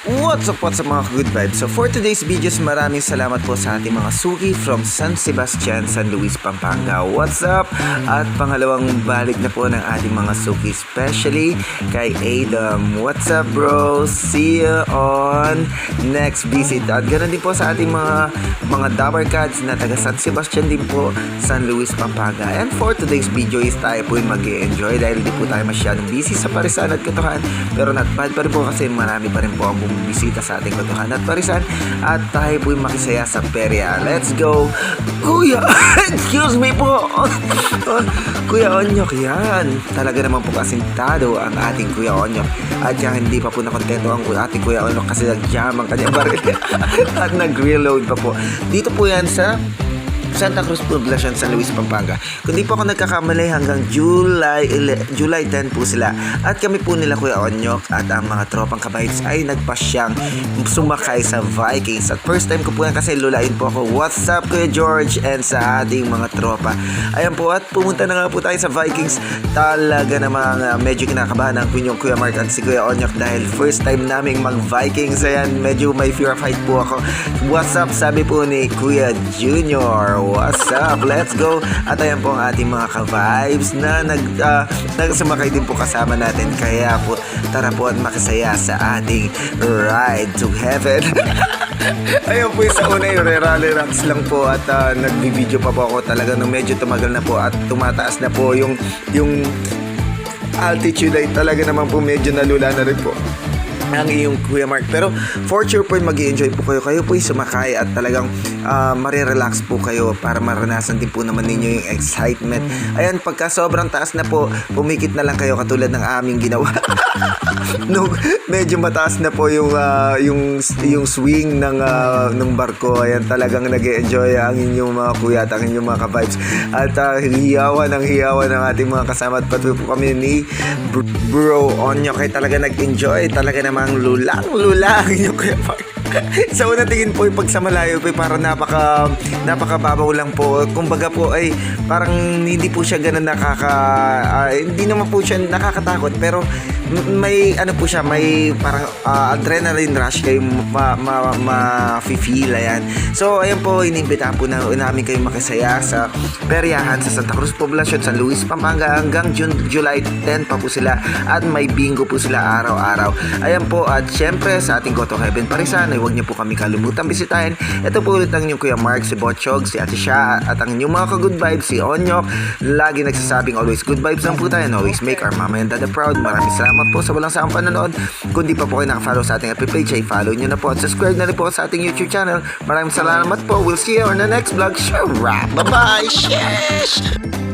What's up mga good vibes? So for today's videos, maraming salamat po sa ating mga suki from San Sebastian, San Luis, Pampanga. What's up? At pangalawang balik na po ng ating mga suki, especially kay Adam. What's up bro? See you on next visit. At ganoon din po sa ating mga Dabber Cats na taga San Sebastian din po, San Luis, Pampanga. And for today's video is tayo po yung mag-enjoy dahil di po tayo masyadong busy sa Parisan at Katuhan. Pero not bad pa rin po kasi marami pa rin po ang bisita sa ating Katuhan at Parisan at tayo po'y makisaya sa perya. Let's go! Kuya! Excuse me po! Kuya Onyok, yan! Talaga naman po kasintado ang ating Kuya Onyok at yan hindi pa po nakontento ang ating Kuya Onyok kasi nag-jam ang kanyang baril at nag-reload pa po. Dito po yan sa Santa Cruz Poblacion, San Luis, Pampanga. Kung di po ako nagkakamali, hanggang July 10 po sila. At kami po nila Kuya Onyok at ang mga tropang kabahits ay nagpasyang sumakay sa Vikings. At first time ko po yan kasi lulain po ako. What's up Kuya George and sa ating mga tropa. Ayan po at pumunta na nga po tayo sa Vikings. Talaga namang medyo kinakabahan ang Kuya Mark at si Kuya Onyok dahil first time naming mag-Vikings. Ayan, medyo may fear of height po ako. What's up? Sabi po ni Kuya Junior. What's up? Let's go! At ayan po ang ating mga ka-vibes na nagsumakay din po kasama natin. Kaya po, tara po at makisaya sa ating ride to heaven. Ayun po yung sa una yung relax lang po at nagbi-video pa po ako talaga nung medyo tumagal na po at tumataas na po yung altitude ay talaga naman po medyo nalula na rin po ang iyong Kuya Mark. Pero for sure po mag-i-enjoy po kayo po sumakay at talagang marirelax po kayo para maranasan din po naman ninyo yung excitement. Ayan, pagka sobrang taas na po, pumikit na lang kayo katulad ng aming ginawa. Nung medyo mataas na po yung swing ng barko, ayan talagang nag-i-enjoy ang inyong mga kuya at ang inyong mga ka-vibes. At hiyawan ng ating mga kasama at patuloy po kami ni Bro Onyok ay talaga nag-enjoy. Talaga namang lulang yung Kuya Mark. Sa unang tingin po, pag sa malayo po, parang napakababaw lang po. Kumbaga po ay parang hindi po siya ganun hindi naman po siya nakakatakot, pero may ano po siya, may parang adrenaline rush kayo ma-feel, ayan. So ayan po, inimbitahan po namin kayo makisaya sa peryahan sa Santa Cruz Poblacion, San Luis, Pampanga hanggang July 10 pa po sila at may bingo po sila araw-araw. Ayan po, at syempre sa ating Go to Heaven Parisan, huwag niyo po kami kalimutan bisitahin. Ito po ulit ang inyong Kuya Mark, si Botchog, si Ate Sha, at ang inyong mga ka-good vibes, si Onyok. Lagi nagsasabing always good vibes lang po tayo and always make our mama and dada proud. Maraming salamat po sa walang saang panonood. Kung di pa po kayo nakafollow sa ating FB page, ay follow nyo na po at subscribe na rin po sa ating YouTube channel. Maraming salamat po. We'll see you on the next vlog. Sure, bye-bye. Sheesh!